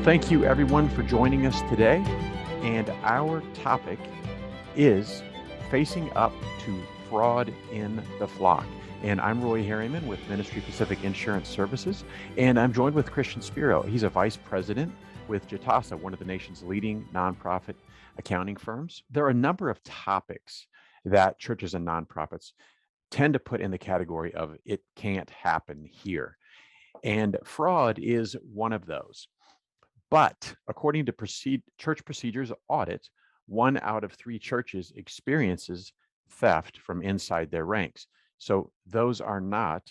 Well, thank you everyone for joining us today. And our topic is facing up to fraud in the flock. And I'm Roy Harriman with Ministry Pacific Insurance Services. And I'm joined with Christian Spearow. He's a vice president with Jitasa, one of the nation's leading nonprofit accounting firms. There are a number of topics that churches and nonprofits tend to put in the category of it can't happen here. And fraud is one of those. But according to church procedures audit, 1 out of 3 churches experiences theft from inside their ranks. So those are not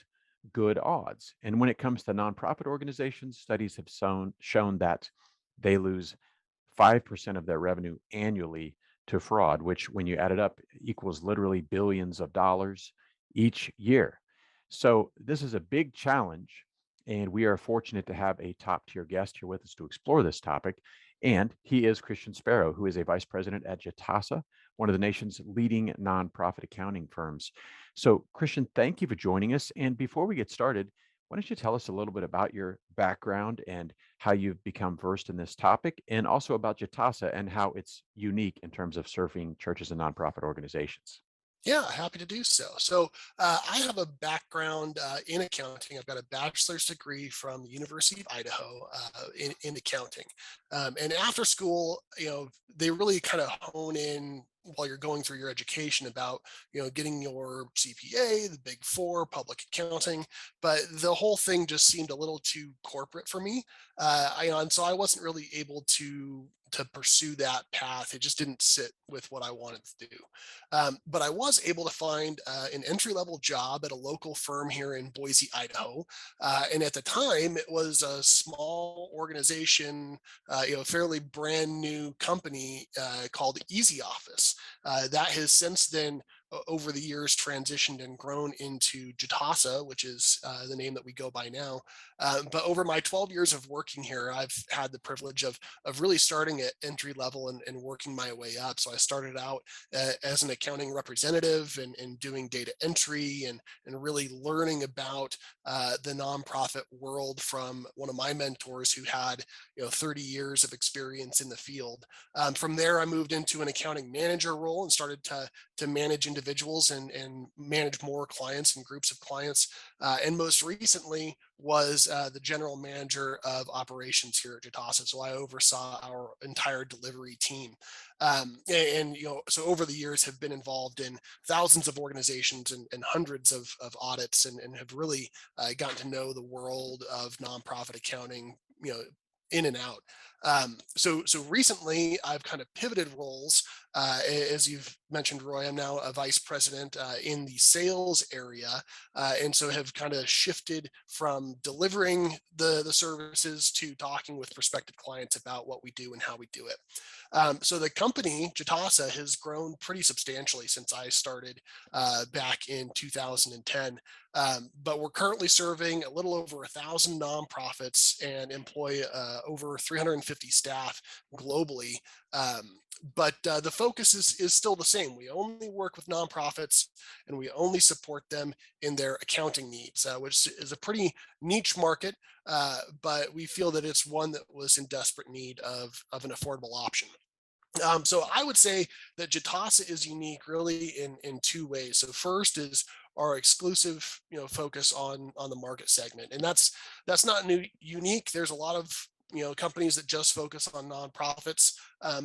good odds. And when it comes to nonprofit organizations, studies have shown that they lose 5% of their revenue annually to fraud, which when you add it up equals literally billions of dollars each year. So this is a big challenge, and we are fortunate to have a top tier guest here with us to explore this topic. And he is Christian Spearow, who is a vice president at Jitasa, one of the nation's leading nonprofit accounting firms. So Christian, thank you for joining us. And before we get started, why don't you tell us a little bit about your background and how you've become versed in this topic, and also about Jitasa and how it's unique in terms of serving churches and nonprofit organizations? Yeah, happy to do so. I have a background in accounting. I've got a bachelor's degree from the University of Idaho in accounting. And after school, they really kind of hone in while you're going through your education about, getting your CPA, the Big Four, public accounting. But the whole thing just seemed a little too corporate for me. And so I wasn't really able to pursue that path. It just didn't sit with what I wanted to do. But I was able to find an entry level job at a local firm here in Boise, Idaho. And at the time, it was a small organization, fairly brand new company called Easy Office. That has since then, over the years, transitioned and grown into Jitasa, which is the name that we go by now. But over my 12 years of working here, I've had the privilege of really starting at entry level and working my way up. So I started out as an accounting representative and doing data entry and really learning about the nonprofit world from one of my mentors who had 30 years of experience in the field. From there, I moved into an accounting manager role and started to manage individuals and manage more clients and groups of clients. And most recently was the general manager of operations here at Jitasa. So I oversaw our entire delivery team. So over the years have been involved in thousands of organizations and hundreds of audits and have really gotten to know the world of nonprofit accounting, in and out. So recently I've kind of pivoted roles. As you've mentioned, Roy, I'm now a vice president in the sales area, and so have kind of shifted from delivering the services to talking with prospective clients about what we do and how we do it. So the company Jitasa has grown pretty substantially since I started back in 2010. But we're currently serving a little over 1,000 nonprofits and employ over 350 staff globally. But the focus is still the same. We only work with nonprofits and we only support them in their accounting needs, which is a pretty niche market, but we feel that it's one that was in desperate need of an affordable option. So I would say that Jitasa is unique really in 2 ways. So first is our exclusive, focus on the market segment, and that's not unique. There's a lot of companies that just focus on nonprofits,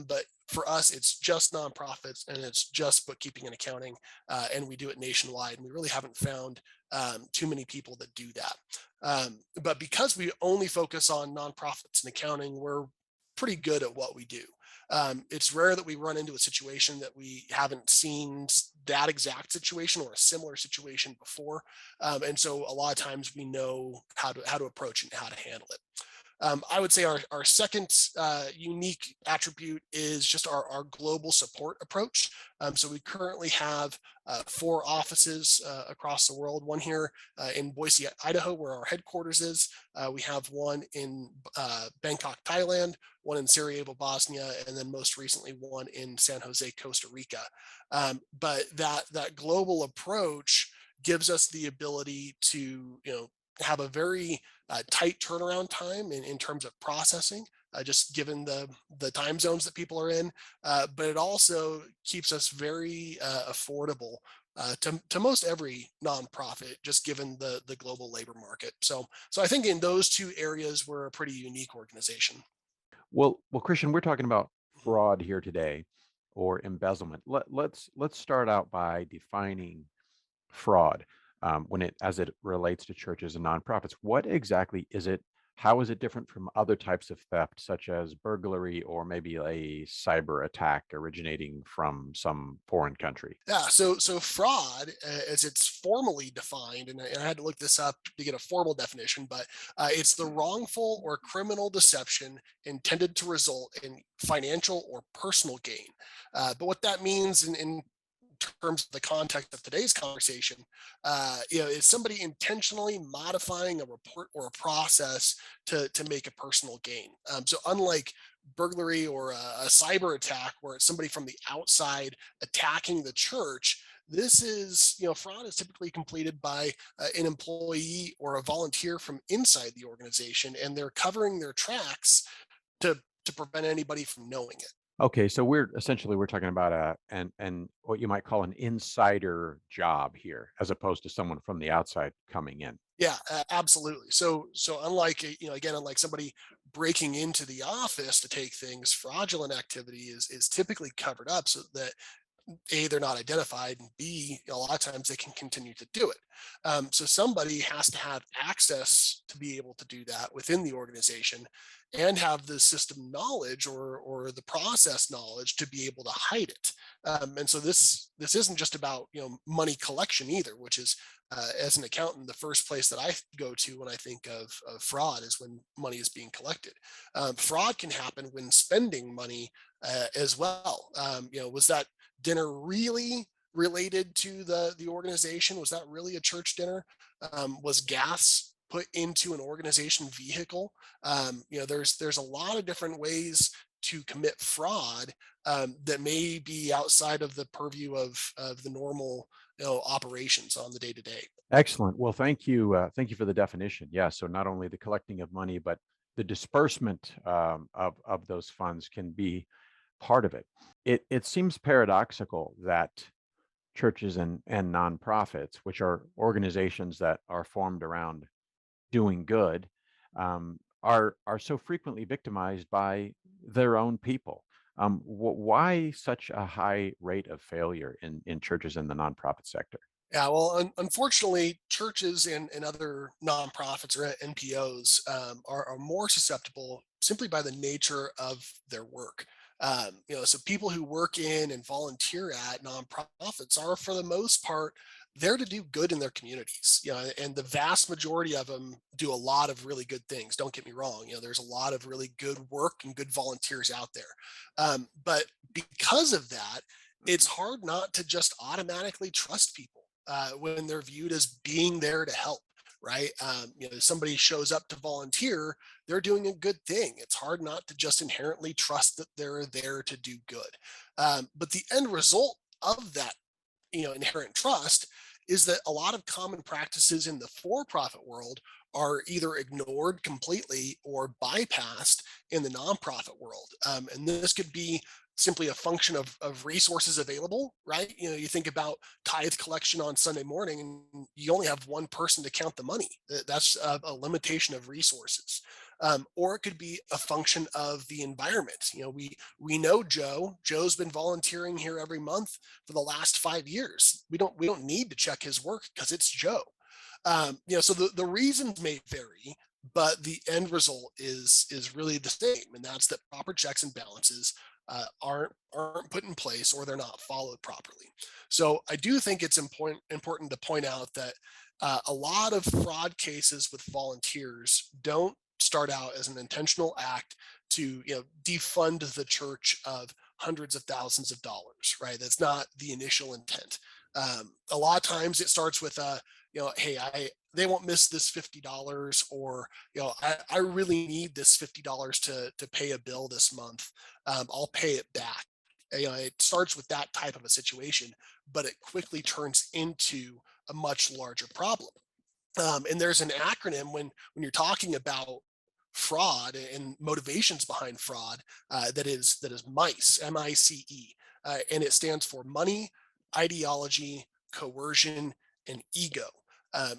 but for us, it's just nonprofits and it's just bookkeeping and accounting, and we do it nationwide. And we really haven't found too many people that do that. But because we only focus on nonprofits and accounting, we're pretty good at what we do. It's rare that we run into a situation that we haven't seen that exact situation or a similar situation before, and so a lot of times we know how to approach it and how to handle it. I would say our second unique attribute is just our global support approach. So we currently have 4 offices across the world. One here in Boise, Idaho, where our headquarters is. We have one in Bangkok, Thailand, one in Sarajevo, Bosnia, and then most recently one in San Jose, Costa Rica. But that global approach gives us the ability to have a very tight turnaround time in terms of processing, just given the time zones that people are in. But it also keeps us very affordable to most every nonprofit, just given the global labor market. So I think in those two areas, we're a pretty unique organization. Well, Christian, we're talking about Mhm. fraud here today, or embezzlement. Let's start out by defining fraud, when it as it relates to churches and nonprofits. What exactly is it? How is it different from other types of theft, such as burglary or maybe a cyber attack originating from some foreign country? Yeah, so fraud, as it's formally defined, and I had to look this up to get a formal definition, but it's the wrongful or criminal deception intended to result in financial or personal gain. But what that means in terms of the context of today's conversation, is somebody intentionally modifying a report or a process to make a personal gain. So unlike burglary or a cyber attack, where it's somebody from the outside attacking the church, this is, fraud is typically completed by an employee or a volunteer from inside the organization, and they're covering their tracks to prevent anybody from knowing it. Okay, so we're talking about and what you might call an insider job here, as opposed to someone from the outside coming in. Yeah, absolutely. So unlike again, unlike somebody breaking into the office to take things, fraudulent activity is typically covered up so that A, they're not identified, and B, a lot of times they can continue to do it. So somebody has to have access to be able to do that within the organization, and have the system knowledge or the process knowledge to be able to hide it. And so this isn't just about money collection either, which is as an accountant, the first place that I go to when I think of fraud is when money is being collected. Fraud can happen when spending money as well. Was that dinner really related to the organization? Was that really a church dinner? Was gas put into an organization vehicle? There's a lot of different ways to commit fraud that may be outside of the purview of the normal operations on the day to day. Excellent. Well, thank you. Thank you for the definition. Yeah. So not only the collecting of money, but the disbursement of those funds can be part of it. It seems paradoxical that churches and nonprofits, which are organizations that are formed around doing good, are so frequently victimized by their own people. Why such a high rate of failure in churches in the nonprofit sector? Yeah, well, unfortunately, churches and other nonprofits or NPOs are more susceptible simply by the nature of their work. So people who work in and volunteer at nonprofits are, for the most part, there to do good in their communities. And the vast majority of them do a lot of really good things. Don't get me wrong. There's a lot of really good work and good volunteers out there. But because of that, it's hard not to just automatically trust people when they're viewed as being there to help, right? Somebody shows up to volunteer, they're doing a good thing. It's hard not to just inherently trust that they're there to do good. But the end result of that, inherent trust, is that a lot of common practices in the for-profit world are either ignored completely or bypassed in the nonprofit world. And this could be simply a function of resources available, right? You think about tithe collection on Sunday morning, and you only have one person to count the money. That's a limitation of resources. Or it could be a function of the environment. We know Joe. Joe's been volunteering here every month for the last 5 years. We don't need to check his work because it's Joe. So the reasons may vary, but the end result is really the same, and that's that proper checks and balances aren't put in place, or they're not followed properly. So I do think it's important to point out that a lot of fraud cases with volunteers don't start out as an intentional act to defund the church of hundreds of thousands of dollars, right? That's not the initial intent. A lot of times it starts with hey, they won't miss this $50, or I really need this $50 to pay a bill this month. I'll pay it back. It starts with that type of a situation, but it quickly turns into a much larger problem. And there's an acronym when you're talking about fraud and motivations behind fraud, that is MICE, MICE, and it stands for money, ideology, coercion, and ego.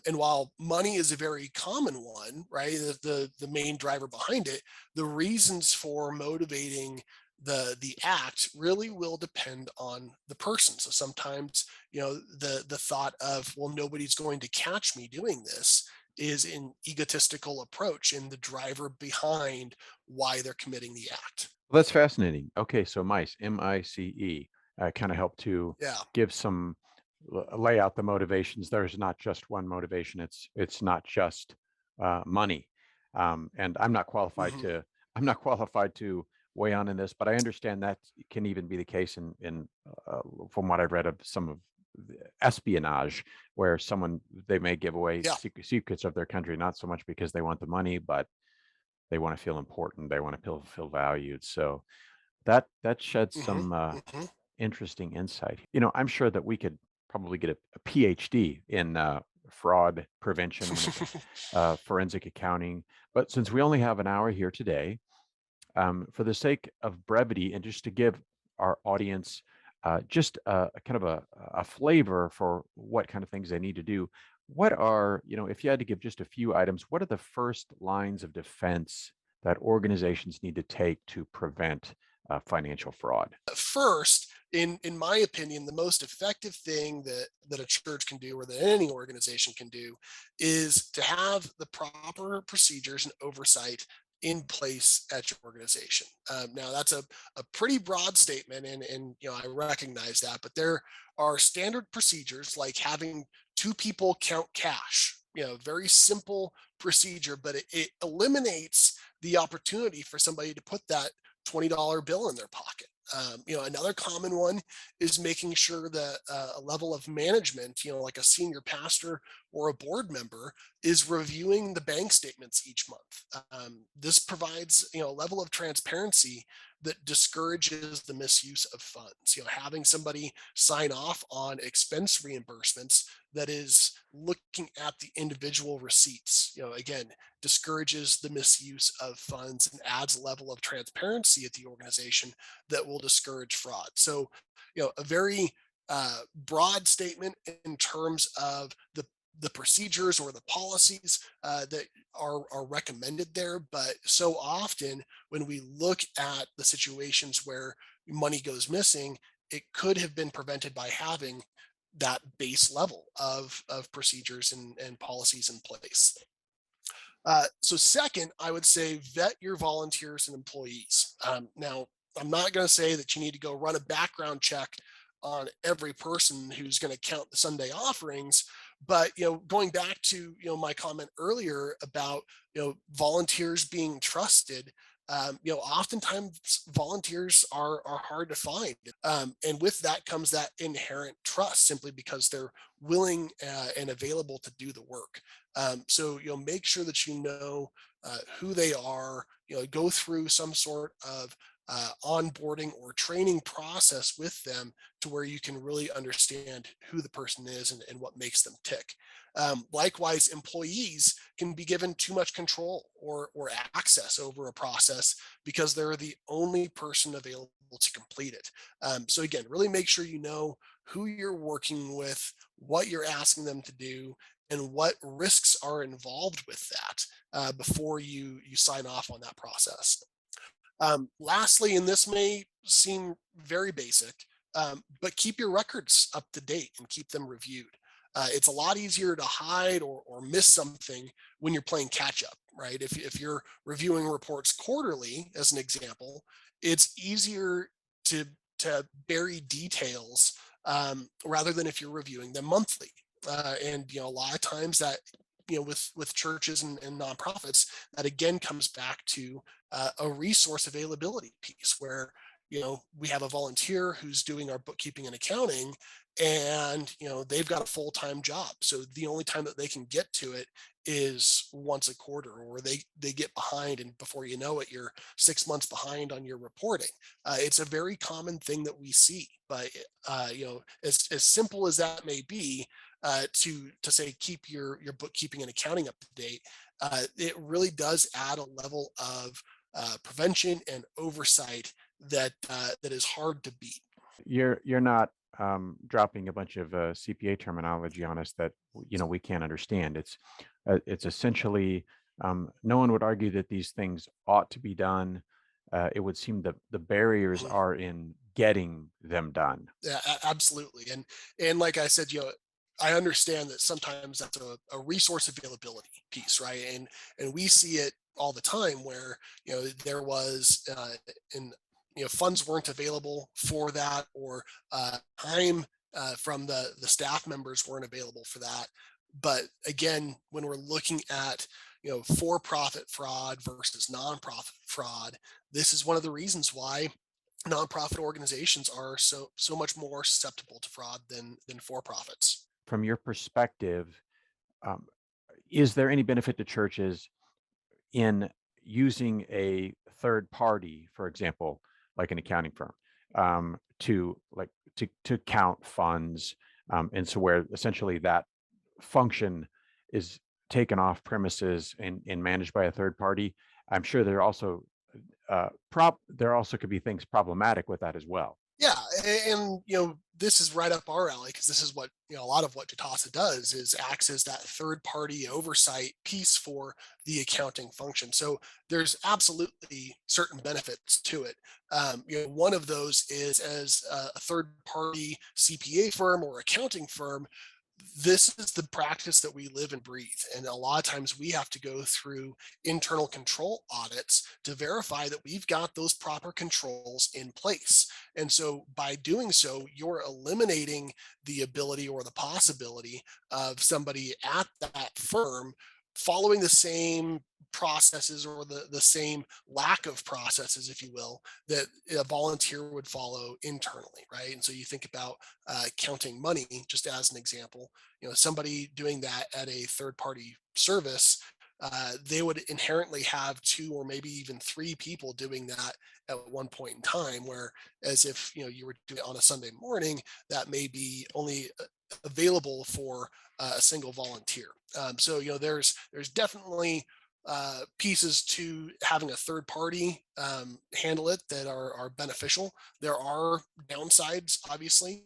And while money is a very common one, right, the main driver behind it, the reasons for motivating the act really will depend on the person. So sometimes, the thought of, well, nobody's going to catch me doing this, is an egotistical approach in the driver behind why they're committing the act. Well, that's fascinating. Okay, so mice, MICE, kind of help to Yeah. give some lay out the motivations. There's not just one motivation. It's not just money. And Hmm. I'm not qualified to weigh on in this, but I understand that can even be the case in from what I've read of some of the espionage, where someone they may give away Yeah. secrets of their country, not so much because they want the money, but they want to feel important. They want to feel valued. So that sheds Hmm. some Hmm. interesting insight. I'm sure that we could probably get a PhD in fraud prevention when forensic accounting. But since we only have an hour here today, for the sake of brevity and just to give our audience just a kind of a flavor for what kind of things they need to do, what are, if you had to give just a few items, what are the first lines of defense that organizations need to take to prevent financial fraud? First, in my opinion, the most effective thing that a church can do, or that any organization can do, is to have the proper procedures and oversight in place at your organization. Now, that's a pretty broad statement, and I recognize that, but there are standard procedures like having two people count cash. Very simple procedure, but it eliminates the opportunity for somebody to put that $20 bill in their pocket. Another common one is making sure that a level of management, like a senior pastor or a board member, is reviewing the bank statements each month. This provides, a level of transparency that discourages the misuse of funds. Having somebody sign off on expense reimbursements that is looking at the individual receipts, again, discourages the misuse of funds and adds a level of transparency at the organization that will discourage fraud. So, a very broad statement in terms of the procedures or the policies that are recommended there. But so often when we look at the situations where money goes missing, it could have been prevented by having that base level of procedures and policies in place. So second, I would say vet your volunteers and employees. Now, I'm not going to say that you need to go run a background check on every person who's going to count the Sunday offerings, but going back to my comment earlier about volunteers being trusted. Oftentimes volunteers are hard to find, and with that comes that inherent trust, simply because they're willing and available to do the work. So make sure that who they are. Go through some sort of onboarding or training process with them to where you can really understand who the person is and what makes them tick. Likewise, employees can be given too much control or access over a process because they're the only person available to complete it. So again, really make sure you know who you're working with, what you're asking them to do, and what risks are involved with that before you sign off on that process. Lastly, and this may seem very basic, but keep your records up to date and keep them reviewed. It's a lot easier to hide or miss something when you're playing catch up, right? If you're reviewing reports quarterly, as an example, it's easier to to bury details, rather than if you're reviewing them monthly. And a lot of times that with churches and nonprofits, that again comes back to a resource availability piece where we have a volunteer who's doing our bookkeeping and accounting, and they've got a full-time job, so the only time that they can get to it is once a quarter, or they get behind, and before you know it, you're 6 months behind on your reporting. It's a very common thing that we see, but as simple as that may be, to say keep your bookkeeping and accounting up to date, it really does add a level of prevention and oversight that is hard to beat. You're not dropping a bunch of CPA terminology on us that we can't understand. It's essentially no one would argue that these things ought to be done. It would seem that the barriers Mhm. are in getting them done. Yeah, absolutely. And like I said, I understand that sometimes that's a resource availability piece, right? And we see it all the time where there was in funds weren't available for that, or time from the staff members weren't available for that. But again, when we're looking at for-profit fraud versus nonprofit fraud, this is one of the reasons why nonprofit organizations are so much more susceptible to fraud than for profits. From your perspective, um, is there any benefit to churches in using a third party, for example, like an accounting firm, to count funds, and so where essentially that function is taken off premises and managed by a third party? I'm sure there also could be things problematic with that as well. Yeah, and this is right up our alley because this is what a lot of what Jitasa does is acts as that third party oversight piece for the accounting function. So there's absolutely certain benefits to it. One of those is as a third party CPA firm or accounting firm, this is the practice that we live and breathe. And a lot of times we have to go through internal control audits to verify that we've got those proper controls in place. And so by doing so, you're eliminating the ability or the possibility of somebody at that firm following the same processes or the same lack of processes, if you will, that a volunteer would follow internally, right? And so you think about counting money, just as an example, somebody doing that at a third party service, they would inherently have two or maybe even three people doing that at one point in time. Where as if you were doing it on a Sunday morning, that may be only available for a single volunteer. So there's definitely pieces to having a third party handle it that are beneficial. There are downsides, obviously.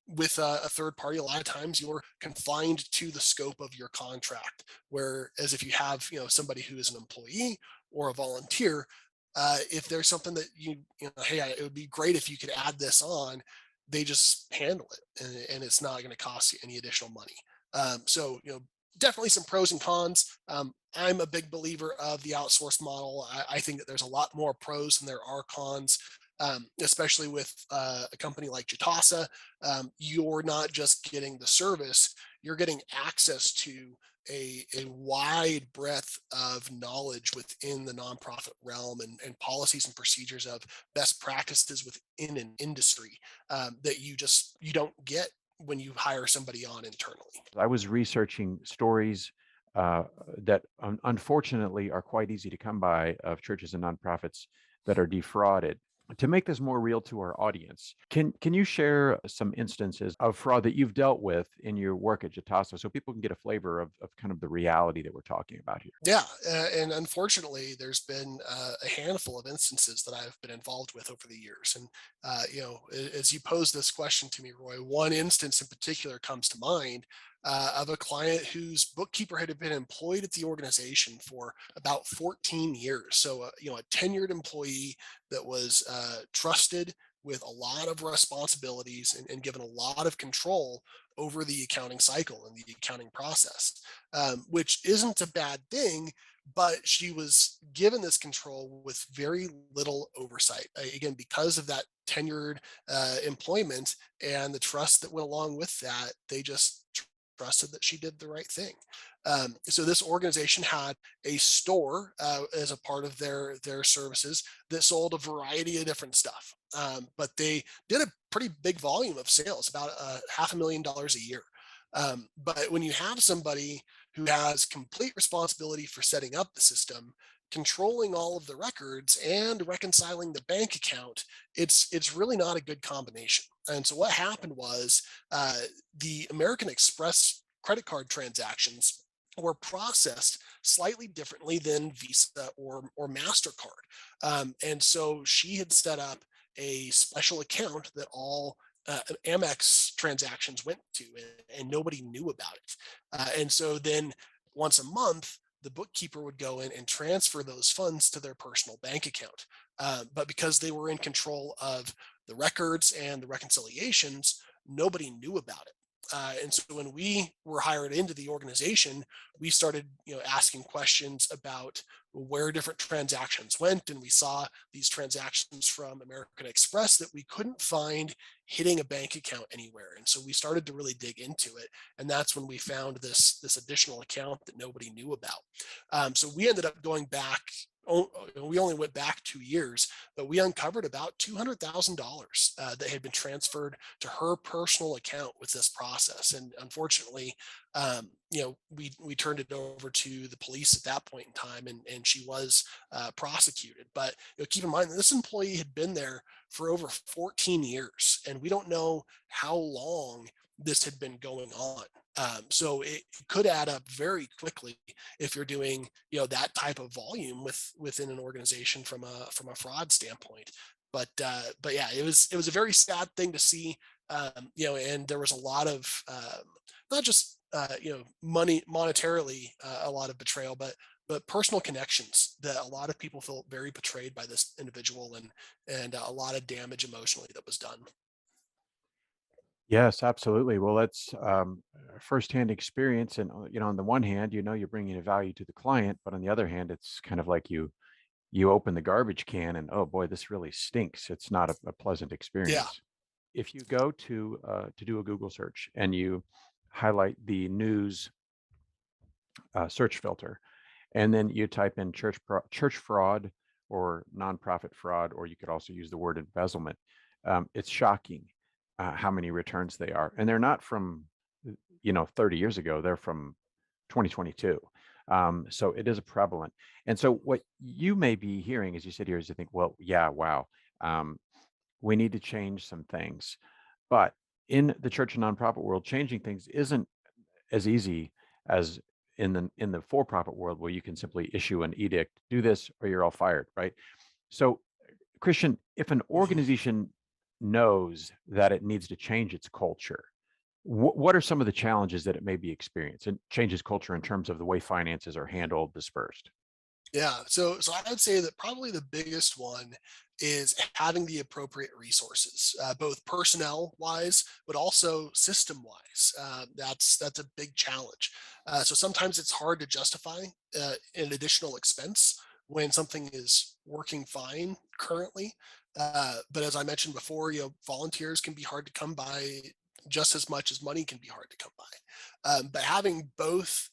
With a third party, a lot of times you're confined to the scope of your contract. Whereas if you have, somebody who is an employee or a volunteer, if there's something that hey, it would be great if you could add this on, they just handle it, and it's not going to cost you any additional money. So definitely some pros and cons. I'm a big believer of the outsource model. I think that there's a lot more pros than there are cons, especially with a company like Jitasa. You're not just getting the service, you're getting access to a wide breadth of knowledge within the nonprofit realm, and policies and procedures of best practices within an industry that you don't get when you hire somebody on internally. I was researching stories uh, that unfortunately are quite easy to come by of churches and nonprofits that are defrauded. To make this more real to our audience, can you share some instances of fraud that you've dealt with in your work at Jitasa so people can get a flavor of kind of the reality that we're talking about here? Yeah, and unfortunately, there's been a handful of instances that I've been involved with over the years. And as you pose this question to me, Roy, one instance in particular comes to mind of a client whose bookkeeper had been employed at the organization for about 14 years. So, a tenured employee that was trusted with a lot of responsibilities and given a lot of control over the accounting cycle and the accounting process, which isn't a bad thing, but she was given this control with very little oversight. Again, because of that tenured employment and the trust that went along with that, they just trusted that she did the right thing. So this organization had a store as a part of their services that sold a variety of different stuff, but they did a pretty big volume of sales, about $500,000 a year. But when you have somebody who has complete responsibility for setting up the system, controlling all of the records, and reconciling the bank account, it's really not a good combination. And so what happened was the American Express credit card transactions were processed slightly differently than Visa or MasterCard. And so she had set up a special account that all Amex transactions went to, and nobody knew about it. And so then once a month, the bookkeeper would go in and transfer those funds to their personal bank account. But because they were in control of the records and the reconciliations, nobody knew about it. And so when we were hired into the organization, we started, asking questions about where different transactions went, and we saw these transactions from American Express that we couldn't find hitting a bank account anywhere. And so we started to really dig into it, and that's when we found this additional account that nobody knew about. So we ended up going back. We only went back 2 years, but we uncovered about $200,000 that had been transferred to her personal account with this process. And unfortunately, we turned it over to the police at that point in time, and she was prosecuted. But keep in mind that this employee had been there for over 14 years, and we don't know how long this had been going on. So it could add up very quickly if you're doing, that type of volume within an organization from a fraud standpoint. But yeah, it was a very sad thing to see. And there was a lot of not just money monetarily, a lot of betrayal, but personal connections that a lot of people felt very betrayed by this individual, and a lot of damage emotionally that was done. Yes, absolutely. Well, that's firsthand experience, and on the one hand, you're bringing a value to the client, but on the other hand, it's kind of like you open the garbage can, and oh boy, this really stinks. It's not a pleasant Yeah. experience. If you go to do a Google search and you highlight the news search filter, and then you type in church fraud or nonprofit fraud, or you could also use the word embezzlement. It's shocking how many returns they are, and they're not from 30 years ago. They're from 2022. So it is a prevalent. And so what you may be hearing as you sit here is you think, well, yeah, wow, we need to change some things. But in the church and nonprofit world, changing things isn't as easy as in the for-profit world, where you can simply issue an edict, do this or you're all fired, right? So, Christian, if an Mhm. organization knows that it needs to change its culture, what are some of the challenges that it may be experiencing? It changes culture in terms of the way finances are handled, dispersed. Yeah, so I would say that probably the biggest one is having the appropriate resources, both personnel wise, but also system wise. That's a big challenge. So sometimes it's hard to justify an additional expense when something is working fine currently. But as I mentioned before, volunteers can be hard to come by just as much as money can be hard to come by. But having both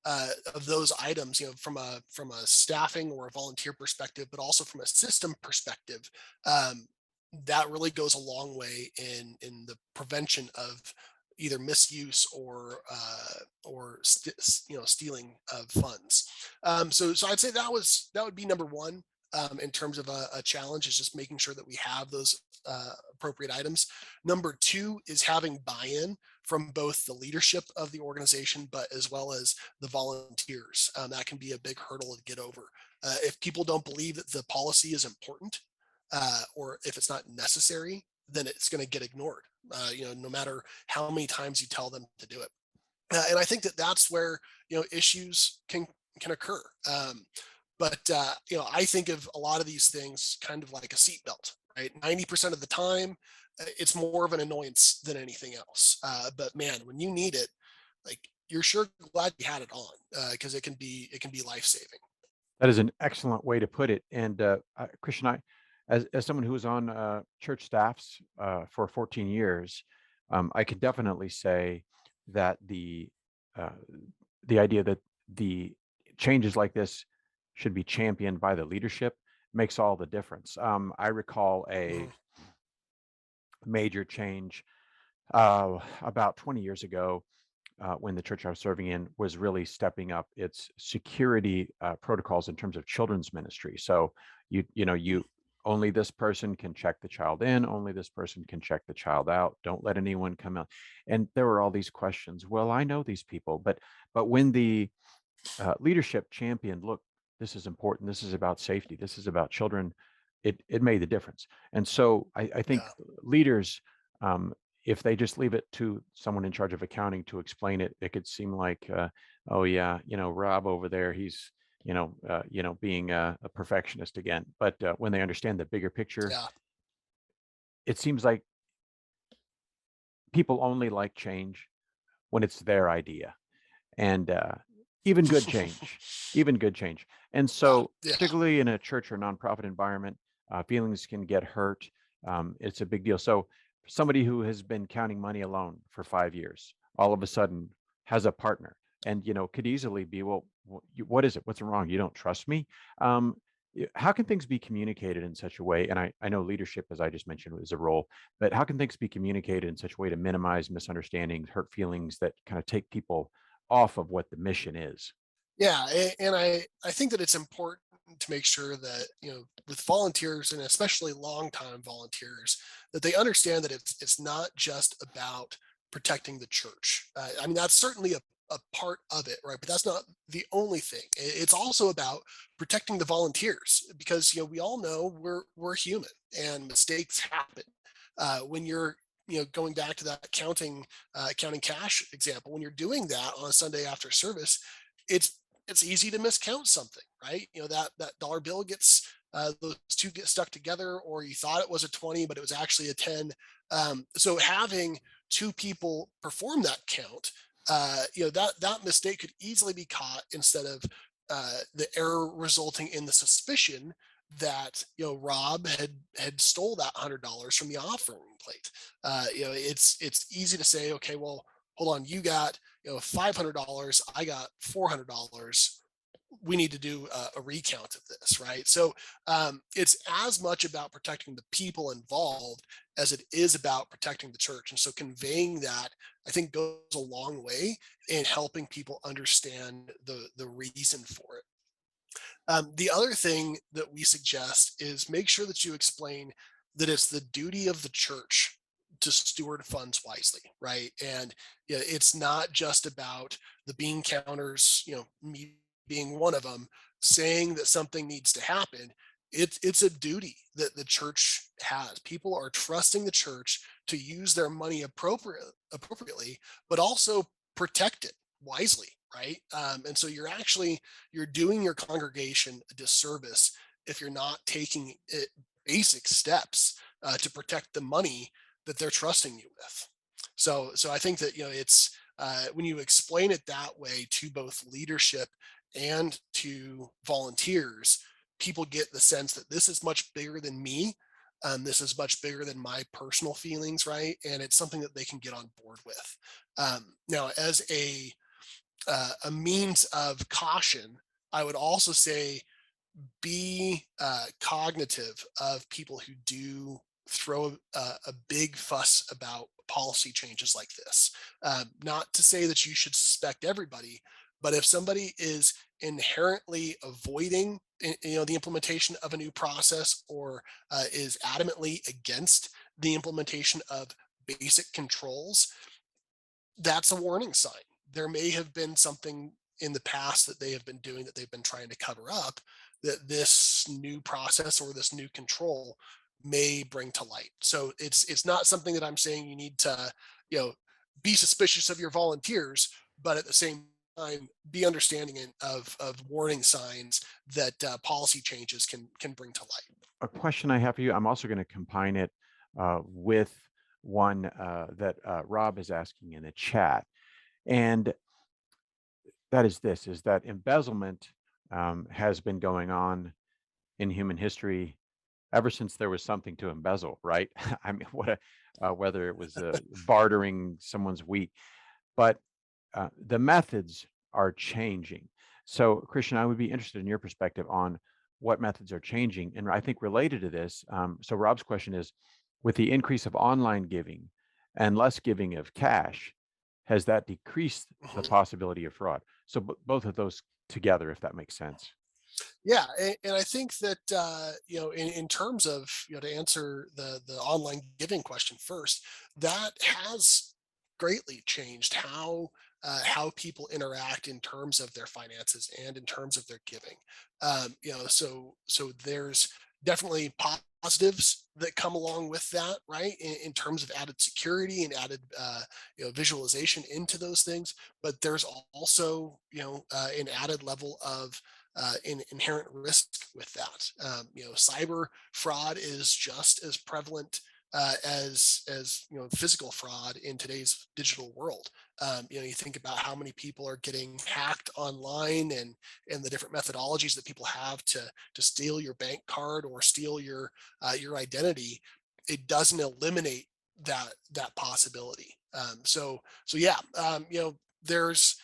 of those items, from a staffing or a volunteer perspective, but also from a system perspective, um, that really goes a long way in the prevention of either misuse or stealing of funds. So I'd say that would be number one. In terms of a challenge, is just making sure that we have those appropriate items. Number two is having buy-in from both the leadership of the organization, but as well as the volunteers. That can be a big hurdle to get over. If people don't believe that the policy is important, or if it's not necessary, then it's going to get ignored. No matter how many times you tell them to do it. And I think that that's where issues can occur. But I think of a lot of these things kind of like a seatbelt, right? 90% of the time, it's more of an annoyance than anything else. But man, when you need it, like you're sure glad you had it on, because it can be life saving. That is an excellent way to put it. And Christian, as someone who was on church staffs for 14 years, I can definitely say that uh, the idea that the changes like this should be championed by the leadership makes all the difference. I recall a Mhm. major change about 20 years ago, when the church I was serving in was really stepping up its security protocols in terms of children's ministry. So you only this person can check the child in, only this person can check the child out. Don't let anyone come out. And there were all these questions. Well, I know these people, but when the leadership championed, look, this is important. This is about safety. This is about children. It made the difference. And so I think Yeah. leaders, if they just leave it to someone in charge of accounting to explain it, it could seem like, oh yeah, Rob over there, he's being a perfectionist again. But when they understand the bigger picture, Yeah. it seems like people only like change when it's their idea. And even good change, even good change. And Yeah. so, Yeah. particularly in a church or nonprofit environment, feelings can get hurt. It's a big deal. So, somebody who has been counting money alone for 5 years, all of a sudden has a partner, and could easily be, well, what is it? What's wrong? You don't trust me? Um, how can things be communicated in such a way? And I know leadership, as I just mentioned, is a role, but how can things be communicated in such a way to minimize misunderstandings, hurt feelings that kind of take people off of what the mission is? Yeah, and I think that it's important to make sure that with volunteers and especially longtime volunteers that they understand that it's not just about protecting the church. I mean that's certainly a part of it, right? But that's not the only thing. It's also about protecting the volunteers because we all know we're human and mistakes happen. When you're going back to that counting cash example, when you're doing that on a Sunday after service, it's easy to miscount something, right? That dollar bill gets those two get stuck together, or you thought it was a 20, but it was actually a 10. So having two people perform that count, that mistake could easily be caught instead of the error resulting in the suspicion that Rob had stole that $100 from the offering plate. It's easy to say, okay, well, hold on, you got $500, I got $400. We need to do a recount of this, right? So it's as much about protecting the people involved as it is about protecting the church. And so conveying that, I think, goes a long way in helping people understand the reason for it. The other thing that we suggest is make sure that you explain that it's the duty of the church to steward funds wisely, right? And it's not just about the bean counters, me being one of them, saying that something needs to happen. It's a duty that the church has. People are trusting the church to use their money appropriately, but also protect it wisely, right? And so you're doing your congregation a disservice if you're not taking basic steps to protect the money that they're trusting you with. So I think that it's when you explain it that way to both leadership and to volunteers, people get the sense that this is much bigger than me. This is much bigger than my personal feelings, right? And it's something that they can get on board with. Now, as a means of caution, I would also say be cognitive of people who do throw a big fuss about policy changes like this. Not to say that you should suspect everybody, but if somebody is inherently avoiding the implementation of a new process or is adamantly against the implementation of basic controls, that's a warning sign. There may have been something in the past that they have been doing that they've been trying to cover up that this new process or this new control may bring to light. So it's not something that I'm saying you need to, you know, be suspicious of your volunteers, but at the same time be understanding of warning signs that policy changes can bring to light. A question I have for you, I'm also going to combine it with one that Rob is asking in the chat. And that is this, is that embezzlement has been going on in human history ever since there was something to embezzle, right? I mean, whether it was bartering someone's wheat, but the methods are changing. So, Christian, I would be interested in your perspective on what methods are changing. And I think related to this, so Rob's question is, with the increase of online giving and less giving of cash, has that decreased the Mhm. possibility of fraud? So both of those together, if that makes sense. Yeah, and I think that in terms of to answer the online giving question first, that has greatly changed how people interact in terms of their finances and in terms of their giving. So there's definitely positives that come along with that, right? In terms of added security and added visualization into those things, but there's also an added level of inherent risk with that. Cyber fraud is just as prevalent as physical fraud in today's digital world. You think about how many people are getting hacked online, and the different methodologies that people have to steal your bank card or steal your identity. It doesn't eliminate that possibility. So yeah, there's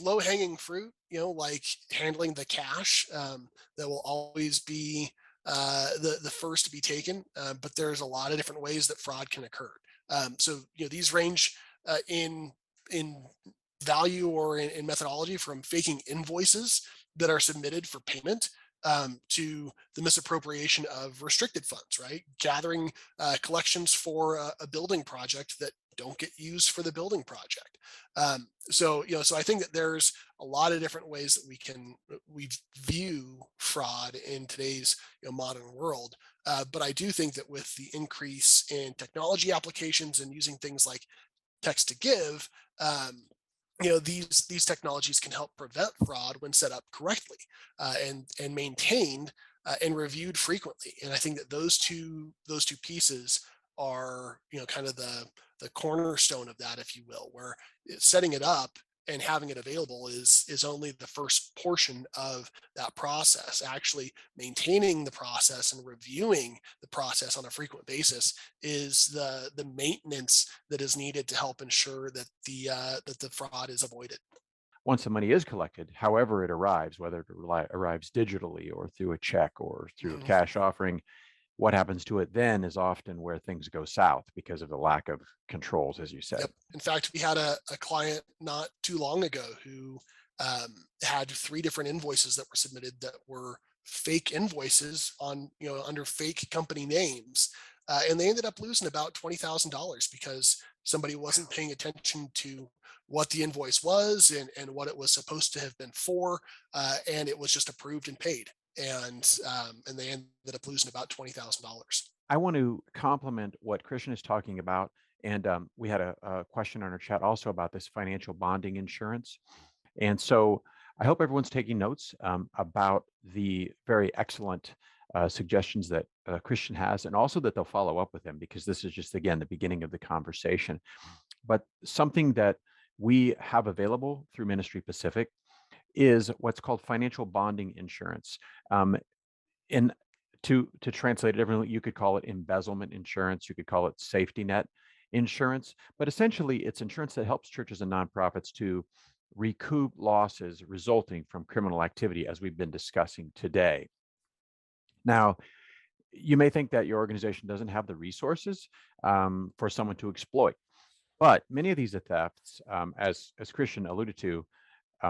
low hanging fruit, like handling the cash, that will always be the first to be taken. But there's a lot of different ways that fraud can occur. So these range in value or in methodology, from faking invoices that are submitted for payment, to the misappropriation of restricted funds, right? Gathering collections for a building project that don't get used for the building project. So I think that there's a lot of different ways that we view fraud in today's modern world. But I do think that with the increase in technology applications and using things like text to give, these technologies can help prevent fraud when set up correctly, and maintained and reviewed frequently. And I think that those two pieces are kind of the cornerstone of that, if you will, where setting it up and having it available is only the first portion of that process. Actually maintaining the process and reviewing the process on a frequent basis is the maintenance that is needed to help ensure that the fraud is avoided. Once the money is collected, however it arrives, whether it arrives digitally or through a check or through a Mhm. cash offering, what happens to it then is often where things go south because of the lack of controls, as you said. Yep. In fact, we had a client not too long ago who had three different invoices that were submitted that were fake invoices on under fake company names, and they ended up losing about $20,000 because somebody wasn't paying attention to what the invoice was and what it was supposed to have been for, and it was just approved and paid, and they ended up losing about $20,000. I want to complement what Christian is talking about. And we had a question on our chat also about this financial bonding insurance. And so I hope everyone's taking notes about the very excellent suggestions that Christian has, and also that they'll follow up with him, because this is just, again, the beginning of the conversation. But something that we have available through Ministry Pacific is what's called financial bonding insurance. And to translate it differently, you could call it embezzlement insurance, you could call it safety net insurance, but essentially it's insurance that helps churches and nonprofits to recoup losses resulting from criminal activity, as we've been discussing today. Now, you may think that your organization doesn't have the resources for someone to exploit, but many of these thefts, as Christian alluded to,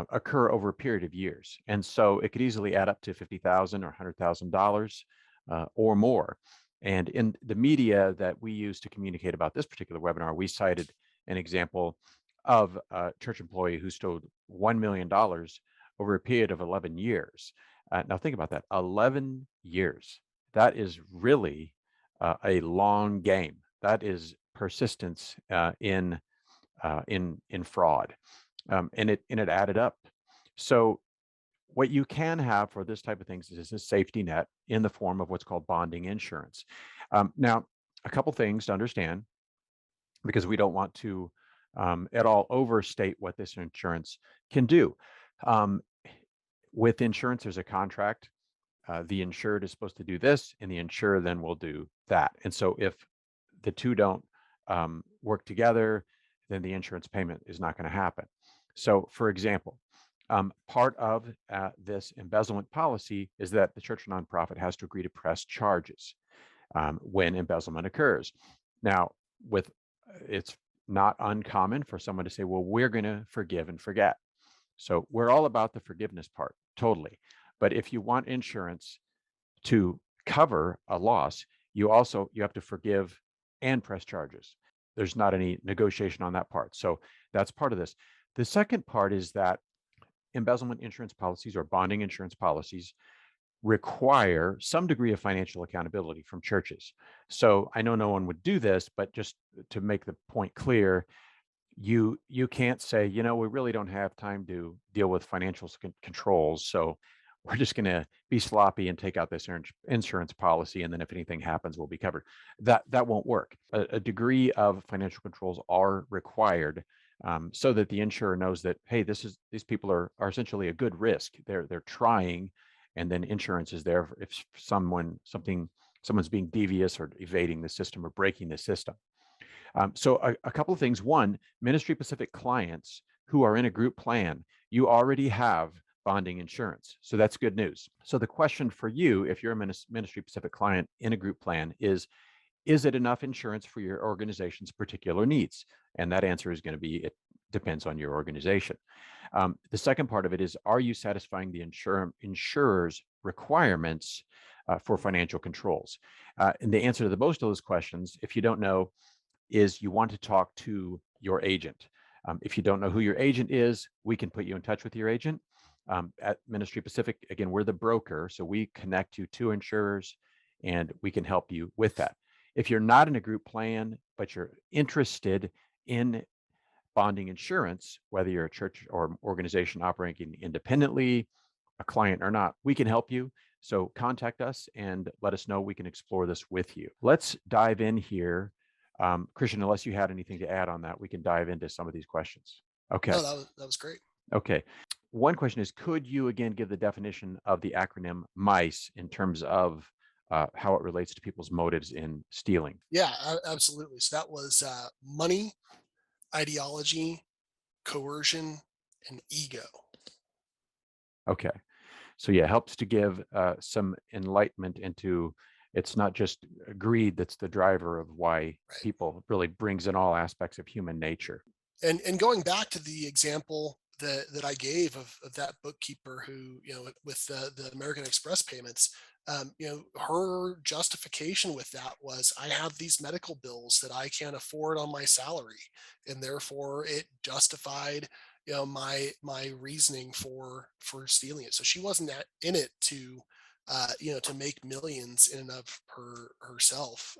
occur over a period of years, and so it could easily add up to $50,000 or $100,000 or more. And in the media that we use to communicate about this particular webinar, we cited an example of a church employee who stole $1 million over a period of 11 years. Now think about that, 11 years. That is really a long game. That is persistence in fraud, and it added up. So what you can have for this type of things is a safety net in the form of what's called bonding insurance. Now, a couple things to understand, because we don't want to at all overstate what this insurance can do. With insurance, there's a contract. The insured is supposed to do this, and the insurer then will do that. And so if the two don't work together, then the insurance payment is not going to happen. So, for example, part of this embezzlement policy is that the church or nonprofit has to agree to press charges when embezzlement occurs. Now, it's not uncommon for someone to say, well, we're going to forgive and forget. So we're all about the forgiveness part, totally. But if you want insurance to cover a loss, you have to forgive and press charges. There's not any negotiation on that part. So that's part of this. The second part is that embezzlement insurance policies or bonding insurance policies require some degree of financial accountability from churches. So I know no one would do this, but just to make the point clear, you can't say, we really don't have time to deal with financial controls, so we're just going to be sloppy and take out this insurance policy, and then if anything happens, we'll be covered. That won't work. A degree of financial controls are required, so that the insurer knows that, hey, these people are essentially a good risk. They're trying, and then insurance is there if someone's being devious or evading the system or breaking the system. So a couple of things. One, Ministry Pacific clients who are in a group plan, you already have bonding insurance. So that's good news. So the question for you, if you're a Ministry Pacific client in a group plan, is it enough insurance for your organization's particular needs? And that answer is going to be, it depends on your organization. The second part of it is, are you satisfying the insurer's requirements for financial controls? And the answer to most of those questions, if you don't know, is you want to talk to your agent. If you don't know who your agent is, we can put you in touch with your agent. At Ministry Pacific, again, we're the broker, so we connect you to insurers and we can help you with that. If you're not in a group plan, but you're interested in bonding insurance, whether you're a church or organization operating independently, a client or not, we can help you. So contact us and let us know. We can explore this with you. Let's dive in here. Christian, unless you had anything to add on that, we can dive into some of these questions. Okay. No, that was great. Okay. One question is, could you again give the definition of the acronym MICE in terms of how it relates to people's motives in stealing? Yeah, absolutely. So that was money, ideology, coercion, and ego. Okay. So yeah, helps to give some enlightenment into, it's not just greed that's the driver of why Right. people, really brings in all aspects of human nature. And going back to the example that I gave of that bookkeeper who, with the American Express payments, her justification with that was, I have these medical bills that I can't afford on my salary, and therefore it justified, my reasoning for stealing it. So she wasn't in it to to make millions in and of herself.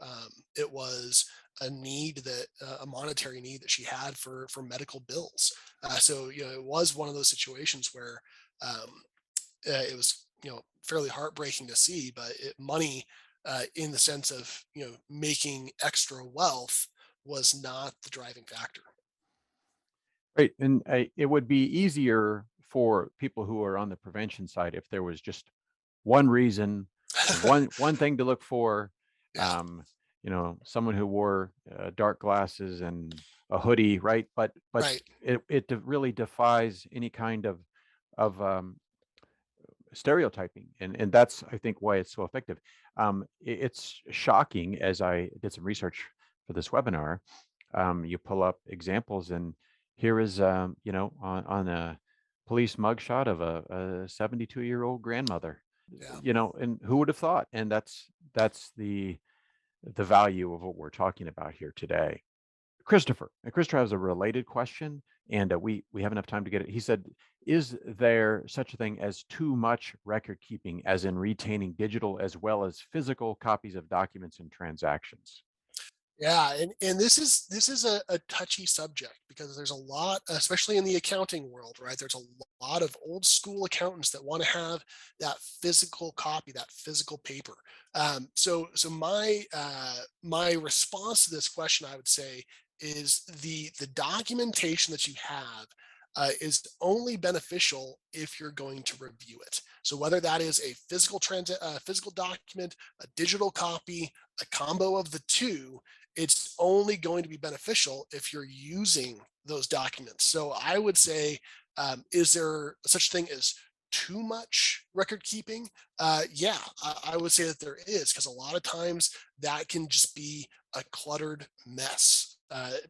It was a need that a monetary need that she had for medical bills. So it was one of those situations where it was fairly heartbreaking to see, but money in the sense of making extra wealth was not the driving factor. Right. And it would be easier for people who are on the prevention side if there was just one reason, one thing to look for. Yeah, Someone who wore dark glasses and a hoodie, right? But right. it really defies any kind of stereotyping, and that's, I think, why it's so effective. It's shocking, as I did some research for this webinar. You pull up examples, and here is on a police mugshot of a 72-year-old grandmother. Yeah. And who would have thought? And that's the value of what we're talking about here today. Christopher. And Christopher has a related question, and we have enough time to get it. He said, is there such a thing as too much record keeping, as in retaining digital as well as physical copies of documents and transactions? Yeah, and this is a touchy subject, because there's a lot, especially in the accounting world, right? There's a lot of old school accountants that want to have that physical copy, that physical paper. So my response to this question, I would say, is the documentation that you have is only beneficial if you're going to review it. So whether that is a physical document, a digital copy, a combo of the two, it's only going to be beneficial if you're using those documents. So I would say, is there such thing as too much record keeping? Yeah, I would say that there is, because a lot of times that can just be a cluttered mess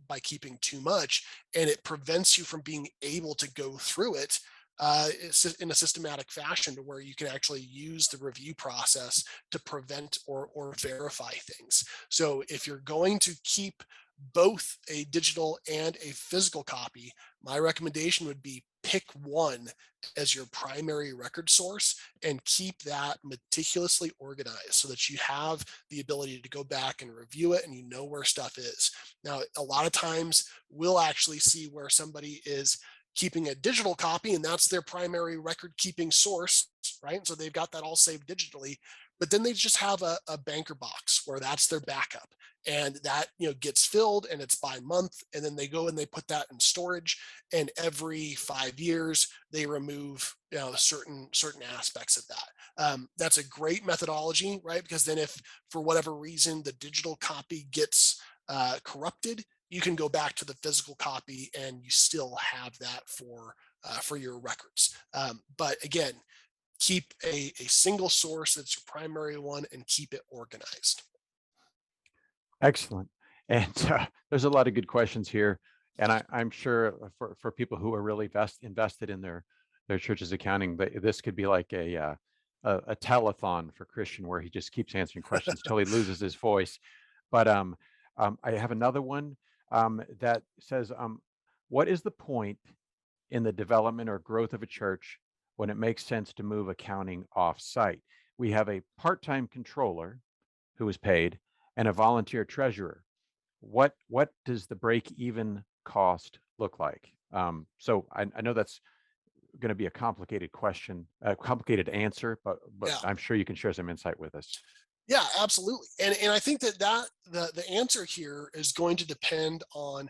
by keeping too much, and it prevents you from being able to go through it in a systematic fashion to where you can actually use the review process to prevent or verify things. So if you're going to keep both a digital and a physical copy, my recommendation would be pick one as your primary record source and keep that meticulously organized so that you have the ability to go back and review it and you know where stuff is. Now, a lot of times we'll actually see where somebody is keeping a digital copy and that's their primary record keeping source, right? So they've got that all saved digitally, but then they just have a banker box where that's their backup, and that gets filled and it's by month, and then they go and they put that in storage, and every 5 years they remove certain aspects of that. That's a great methodology, right? Because then if for whatever reason the digital copy gets corrupted, you can go back to the physical copy and you still have that for your records. But again, keep a single source that's your primary one and keep it organized. Excellent. And there's a lot of good questions here. And I'm sure for people who are really invested in their church's accounting, this could be like a telethon for Christian where he just keeps answering questions till he loses his voice. But I have another one that says, what is the point in the development or growth of a church when it makes sense to move accounting off-site? We have a part-time controller who is paid and a volunteer treasurer. What does the break-even cost look like? So I know that's going to be a complicated question, a complicated answer, but Yeah. I'm sure you can share some insight with us. Yeah, absolutely. And I think that the answer here is going to depend on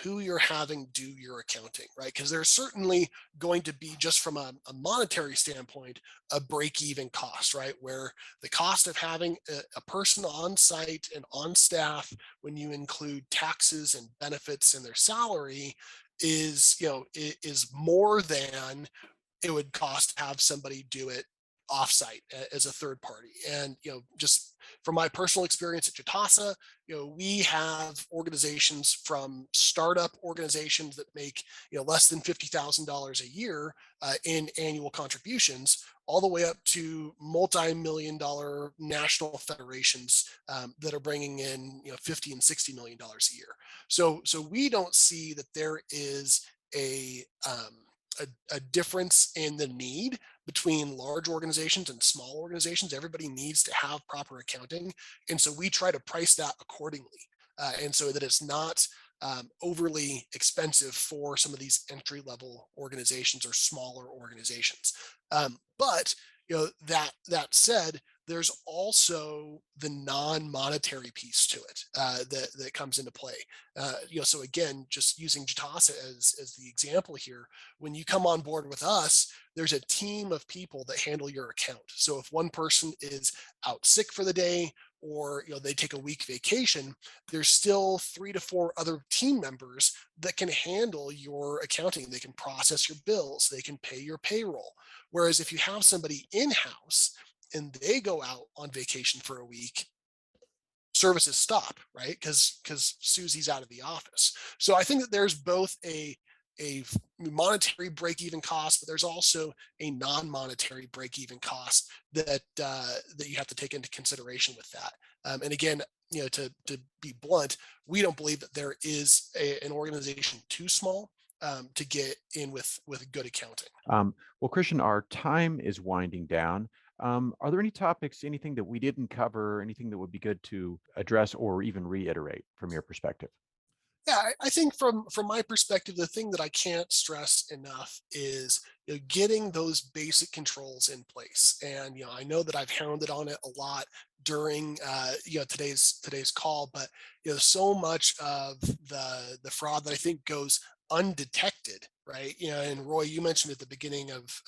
who you're having do your accounting, right? Because there's certainly going to be, just from a monetary standpoint, a break-even cost, right? Where the cost of having a person on site and on staff, when you include taxes and benefits and their salary, is more than it would cost to have somebody do it offsite as a third party. And just from my personal experience at Jitasa, we have organizations, from startup organizations that make less than $50,000 a year in annual contributions, all the way up to multi-million-dollar national federations that are bringing in 50 and $60 million a year. So we don't see that there is a difference in the need between large organizations and small organizations. Everybody needs to have proper accounting. And so we try to price that accordingly. And so that it's not overly expensive for some of these entry level organizations or smaller organizations. But that said, there's also the non-monetary piece to it that comes into play. So again, just using Jitasa as the example here, when you come on board with us, there's a team of people that handle your account. So if one person is out sick for the day, or they take a week vacation, there's still 3 to 4 other team members that can handle your accounting. They can process your bills, they can pay your payroll. Whereas if you have somebody in-house and they go out on vacation for a week, services stop, right? Because Susie's out of the office. So I think that there's both a monetary break-even cost, but there's also a non-monetary break-even cost that you have to take into consideration with that. And again, to be blunt, we don't believe that there is an organization too small to get in with good accounting. Well, Christian, our time is winding down. Are there any topics, anything that we didn't cover, anything that would be good to address or even reiterate from your perspective? Yeah, I think from my perspective, the thing that I can't stress enough is getting those basic controls in place. And I know that I've hounded on it a lot during today's call, but so much of the fraud that I think goes undetected, right? And Roy, you mentioned at the beginning of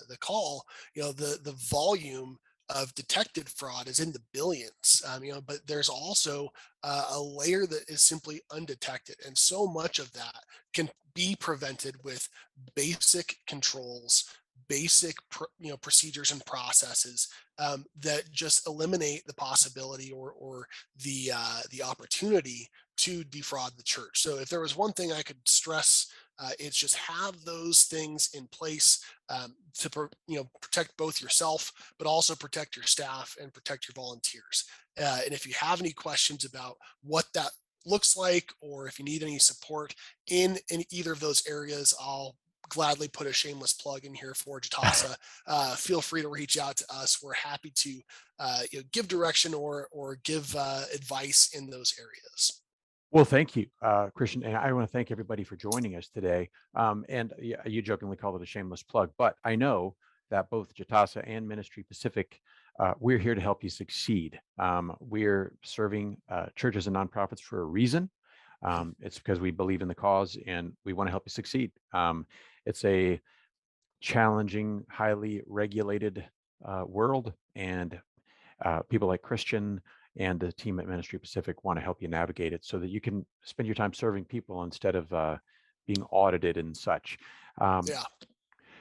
the call, the volume of detected fraud is in the billions. But there's also a layer that is simply undetected, and so much of that can be prevented with basic controls, basic procedures and processes that just eliminate the possibility or the opportunity to defraud the church. So if there was one thing I could stress It's just have those things in place to protect both yourself, but also protect your staff and protect your volunteers. And if you have any questions about what that looks like, or if you need any support in either of those areas, I'll gladly put a shameless plug in here for Jitasa. Feel free to reach out to us. We're happy to give direction or give advice in those areas. Well, thank you, Christian. And I want to thank everybody for joining us today. And yeah, you jokingly called it a shameless plug, but I know that both Jitasa and Ministry Pacific, we're here to help you succeed. We're serving churches and nonprofits for a reason. It's because we believe in the cause and we want to help you succeed. It's a challenging, highly regulated world, and people like Christian and the team at Ministry Pacific want to help you navigate it so that you can spend your time serving people instead of being audited and such. Um, Yeah.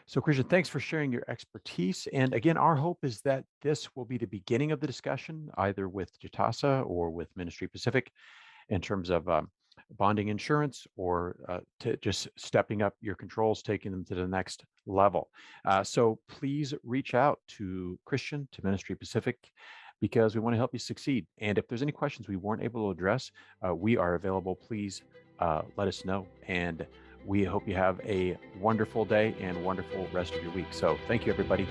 so, Christian, thanks for sharing your expertise. And again, our hope is that this will be the beginning of the discussion, either with Jitasa or with Ministry Pacific, in terms of bonding insurance, or to just stepping up your controls, taking them to the next level. So please reach out to Christian, to Ministry Pacific, because we want to help you succeed. And if there's any questions we weren't able to address, we are available. Please let us know. And we hope you have a wonderful day and wonderful rest of your week. So thank you, everybody.